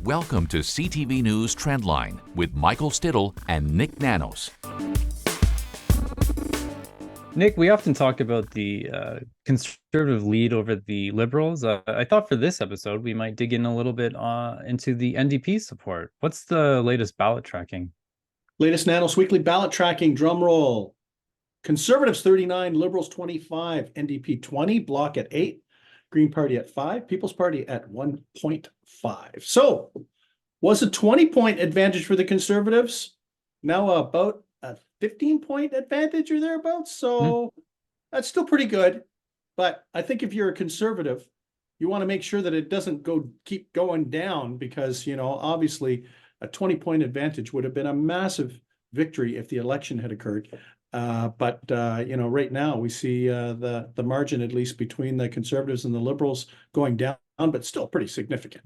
Welcome to CTV News Trendline with Michael Stittle and Nik Nanos. Nik, we often talk about the conservative lead over the Liberals. I thought for this episode, we might dig in a little bit into the NDP support. What's the latest ballot tracking? Latest Nanos Weekly ballot tracking, drum roll. Conservatives 39, Liberals 25, NDP 20, Bloc at 8, Green Party at 5, People's Party at 1.5. So, was a 20-point advantage for the Conservatives. Now about a 15-point advantage or thereabouts. So, that's still pretty good. But I think if you're a Conservative, you want to make sure that it doesn't keep going down because, obviously a 20-point advantage would have been a massive victory if the election had occurred. But right now we see the margin, at least between the Conservatives and the Liberals, going down, but still pretty significant.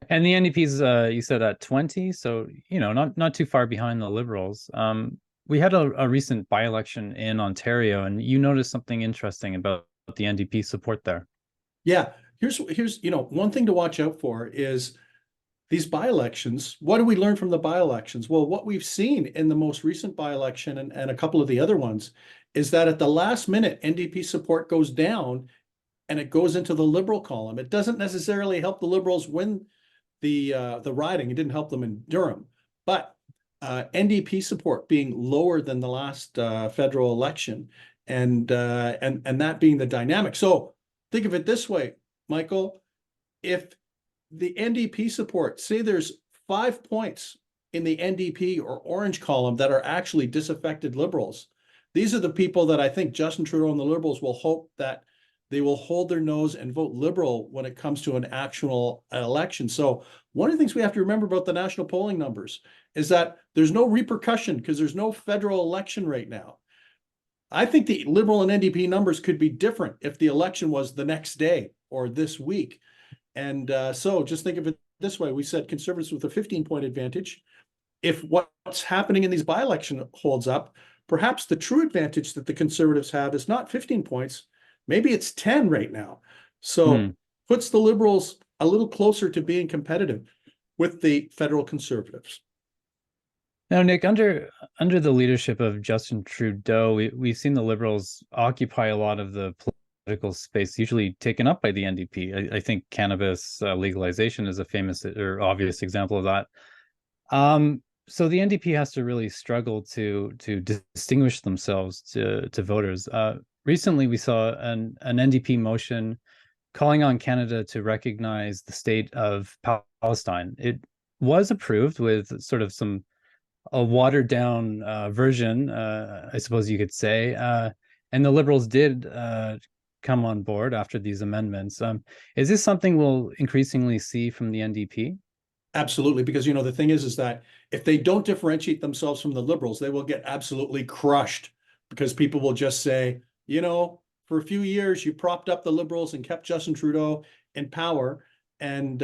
And the NDP's, you said at 20, so not too far behind the Liberals. We had a recent by-election in Ontario, and you noticed something interesting about the NDP support there. Yeah, here's one thing to watch out for is these by-elections. What do we learn from the by-elections? Well, what we've seen in the most recent by-election and a couple of the other ones is that at the last minute, NDP support goes down and it goes into the Liberal column. It doesn't necessarily help the Liberals win the riding. It didn't help them in Durham. But NDP support being lower than the last federal election and that being the dynamic. So think of it this way, Michael. If the NDP support, say there's 5 points in the NDP or orange column that are actually disaffected Liberals. These are the people that I think Justin Trudeau and the Liberals will hope that they will hold their nose and vote Liberal when it comes to an actual election. So one of the things we have to remember about the national polling numbers is that there's no repercussion because there's no federal election right now. I think the Liberal and NDP numbers could be different if the election was the next day or this week. And so just think of it this way. We said Conservatives with a 15-point advantage. If what's happening in these by-election holds up, perhaps the true advantage that the Conservatives have is not 15 points. Maybe it's 10 right now. So puts the Liberals a little closer to being competitive with the federal Conservatives. Now, Nik, under the leadership of Justin Trudeau, we've seen the Liberals occupy a lot of the political space, usually taken up by the NDP. I think cannabis legalization is a famous or obvious example of that. So the NDP has to really struggle to distinguish themselves to voters. Recently, we saw an NDP motion calling on Canada to recognize the state of Palestine. It was approved with sort of a watered down version, I suppose you could say. And the Liberals did come on board after these amendments. Is this something we'll increasingly see from the NDP? Absolutely, because the thing is that if they don't differentiate themselves from the Liberals, they will get absolutely crushed because people will just say, for a few years you propped up the Liberals and kept Justin Trudeau in power, and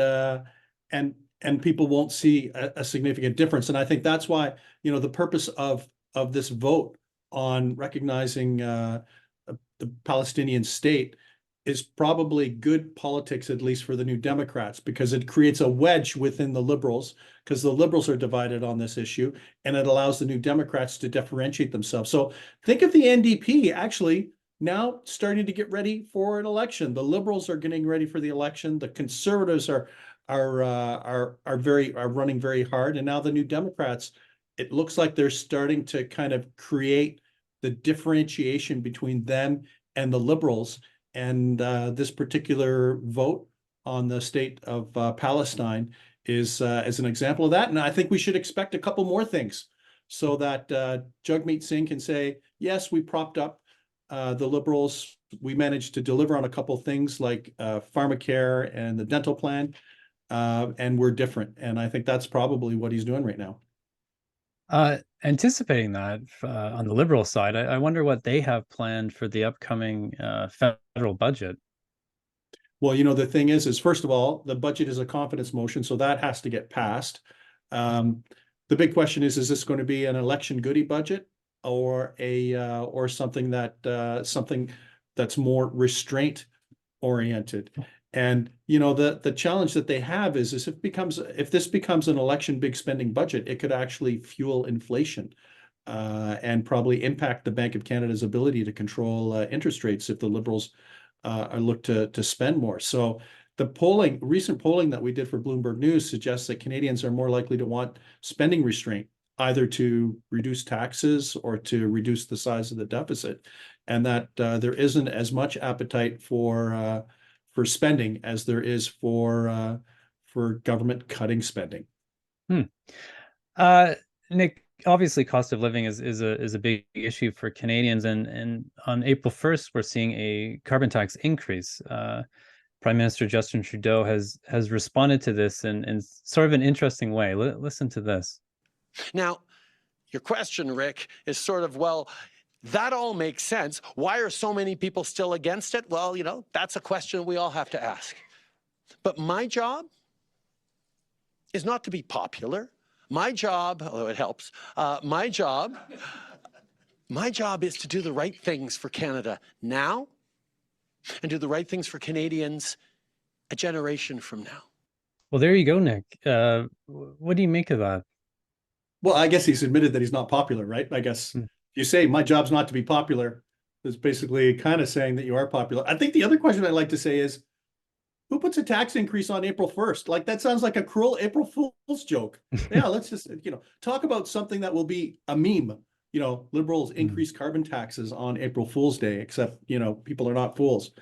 people won't see a significant difference. And I think that's why the purpose of this vote on recognizing the Palestinian state is probably good politics, at least for the New Democrats, because it creates a wedge within the Liberals, because the Liberals are divided on this issue, and it allows the New Democrats to differentiate themselves. So think of the NDP actually now starting to get ready for an election. The Liberals are getting ready for the election. The Conservatives are running very hard, and now the New Democrats, it looks like they're starting to kind of create the differentiation between them and the Liberals. And this particular vote on the state of Palestine is an example of that. And I think we should expect a couple more things so that Jagmeet Singh can say, yes, we propped up the Liberals. We managed to deliver on a couple things like pharmacare and the dental plan, and we're different. And I think that's probably what he's doing right now. Anticipating that on the Liberal side, I wonder what they have planned for the upcoming federal budget. Well, the thing is first of all, the budget is a confidence motion, so that has to get passed. The big question is this going to be an election goodie budget or something that's more restraint oriented? And the challenge that they have is if this becomes an election big spending budget, it could actually fuel inflation and probably impact the Bank of Canada's ability to control interest rates if the Liberals look to spend more. So the recent polling that we did for Bloomberg News suggests that Canadians are more likely to want spending restraint, either to reduce taxes or to reduce the size of the deficit, and that there isn't as much appetite for spending as there is for government cutting spending. Nik, obviously cost of living is a big issue for Canadians, and on April 1st we're seeing a carbon tax increase. Prime Minister Justin Trudeau has responded to this in sort of an interesting way. Listen to this. Now, your question, Rick, is sort of, well, that all makes sense. Why are so many people still against it? Well, that's a question we all have to ask. But my job is not to be popular. My job, although it helps, my job is to do the right things for Canada now and do the right things for Canadians a generation from now. Well, there you go, Nik. What do you make of that? Well, I guess he's admitted that he's not popular, right? I guess you say my job's not to be popular is basically kind of saying that you are popular. I think the other question I'd like to say is, who puts a tax increase on April 1st? Like, that sounds like a cruel April Fool's joke. Yeah, let's just, talk about something that will be a meme. Liberals increase carbon taxes on April Fool's Day, except, people are not fools.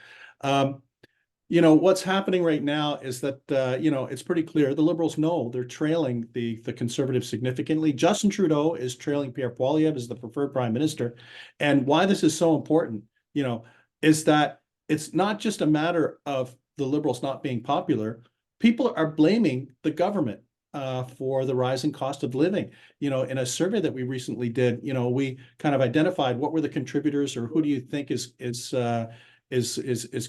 What's happening right now is that, it's pretty clear. The Liberals know they're trailing the Conservatives significantly. Justin Trudeau is trailing Pierre Poilievre as the preferred prime minister. And why this is so important, is that it's not just a matter of the Liberals not being popular. People are blaming the government for the rising cost of living. In a survey that we recently did, we kind of identified what were the contributors, or who do you think is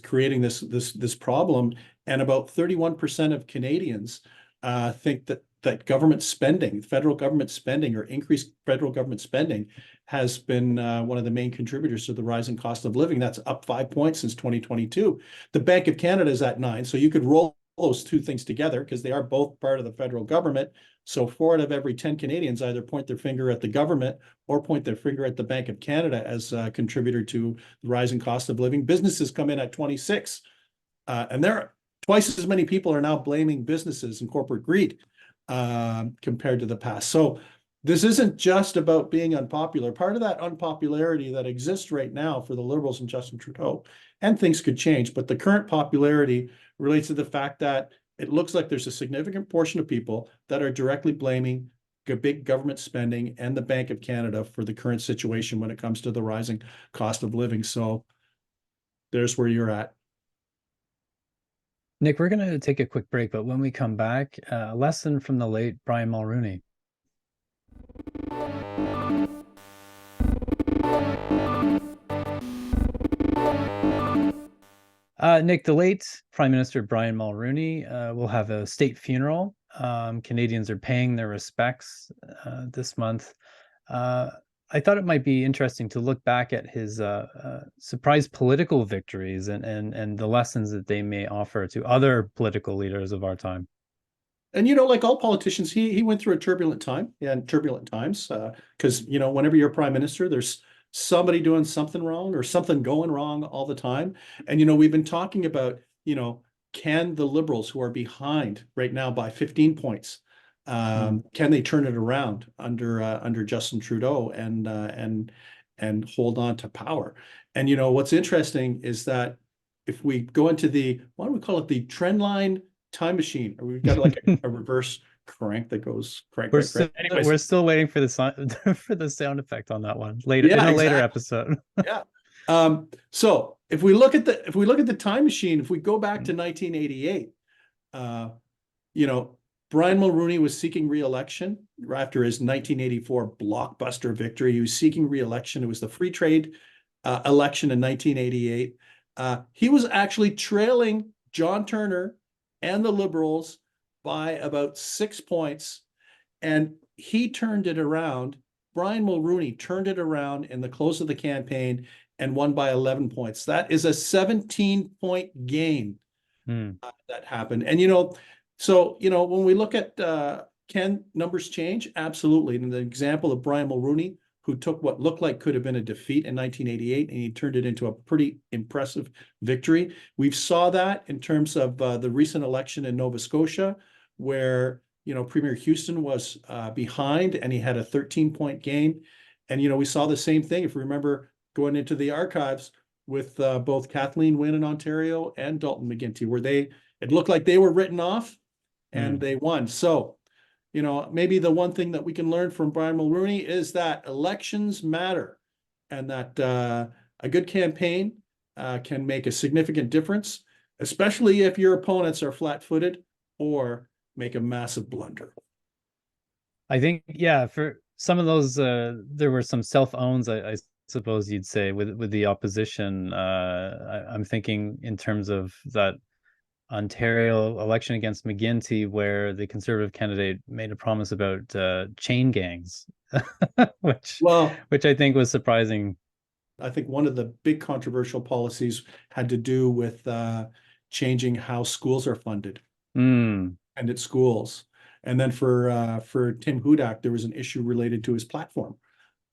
creating this problem, and about 31% of Canadians think that government spending, federal government spending, or increased federal government spending has been one of the main contributors to the rising cost of living. That's up 5 points since 2022. The Bank of Canada is at 9, so you could roll those two things together because they are both part of the federal government. So 4 out of every 10 Canadians either point their finger at the government or point their finger at the Bank of Canada as a contributor to the rising cost of living. Businesses come in at 26, and there are twice as many people are now blaming businesses and corporate greed compared to the past. So this isn't just about being unpopular. Part of that unpopularity that exists right now for the Liberals and Justin Trudeau, and things could change, but the current popularity relates to the fact that it looks like there's a significant portion of people that are directly blaming big government spending and the Bank of Canada for the current situation when it comes to the rising cost of living. So there's where you're at. Nik, we're going to take a quick break, but when we come back, a lesson from the late Brian Mulroney. Nik, the late Prime Minister Brian Mulroney will have a state funeral. Canadians are paying their respects this month. I thought it might be interesting to look back at his surprise political victories and the lessons that they may offer to other political leaders of our time. And, like all politicians, he went through a turbulent time and turbulent times because, whenever you're prime minister, there's somebody doing something wrong or something going wrong all the time. And, we've been talking about, can the Liberals, who are behind right now by 15 points, can they turn it around under Justin Trudeau and hold on to power? And, what's interesting is that if we go into why don't we call it the trend line time machine, or we've got like a reverse crank that goes crank. We're still waiting for the sound effect on that one later in a later episode. Yeah. So if we look at the time machine, if we go back to 1988, Brian Mulroney was seeking re-election after his 1984 blockbuster victory. He was seeking re-election. It was the free trade election in 1988. He was actually trailing John Turner and the Liberals by about 6 points, and he turned it around. Brian Mulroney turned it around in the close of the campaign and won by 11 points. That is a 17-point gain that happened. And, so, when we look at, can numbers change? Absolutely. And the example of Brian Mulroney, who took what looked like could have been a defeat in 1988, and he turned it into a pretty impressive victory. We've saw that in terms of the recent election in Nova Scotia, where, Premier Houston was behind and he had a 13-point gain. And, we saw the same thing, if you remember, going into the archives with both Kathleen Wynne in Ontario and Dalton McGuinty, where it looked like they were written off and they won. So, maybe the one thing that we can learn from Brian Mulroney is that elections matter, and that a good campaign can make a significant difference, especially if your opponents are flat-footed or make a massive blunder. I think, yeah, for some of those, there were some self-owns, I suppose you'd say, with the opposition. I'm thinking in terms of that Ontario election against McGuinty, where the Conservative candidate made a promise about chain gangs, which I think was surprising. I think one of the big controversial policies had to do with changing how schools are funded, and at schools. And then for Tim Hudak, there was an issue related to his platform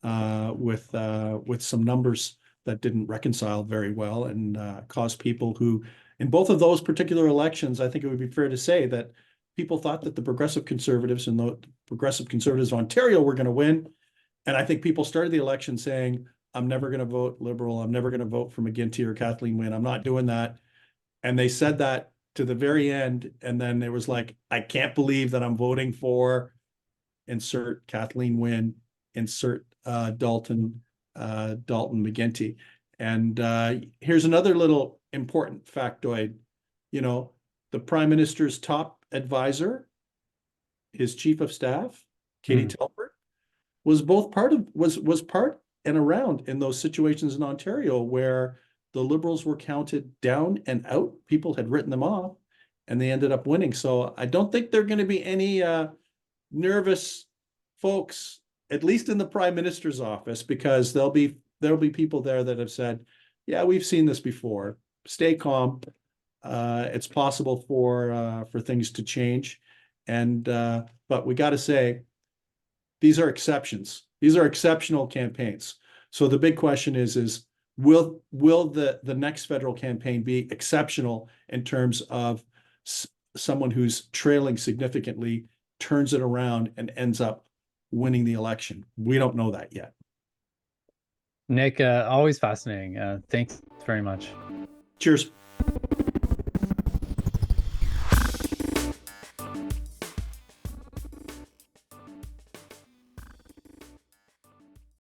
with some numbers that didn't reconcile very well, and caused people who, in both of those particular elections, I think it would be fair to say that people thought that the Progressive Conservatives and the Progressive Conservatives of Ontario were going to win. And I think people started the election saying, I'm never going to vote Liberal. I'm never going to vote for McGuinty or Kathleen Wynne. I'm not doing that. And they said that to the very end. And then it was like, I can't believe that I'm voting for insert Kathleen Wynne, insert Dalton McGuinty. And here's another little important factoid. The Prime Minister's top advisor, his chief of staff, Katie Telford, was part and around in those situations in Ontario where the Liberals were counted down and out. People had written them off, and they ended up winning. So I don't think there are going to be any nervous folks, at least in the Prime Minister's office, because there'll be people there that have said, yeah, we've seen this before. Stay calm. It's possible for things to change. And but we got to say, these are exceptions. These are exceptional campaigns. So the big question is will the next federal campaign be exceptional in terms of someone who's trailing significantly turns it around and ends up winning the election? We don't know that yet. Nik, always fascinating. Thanks very much. Cheers.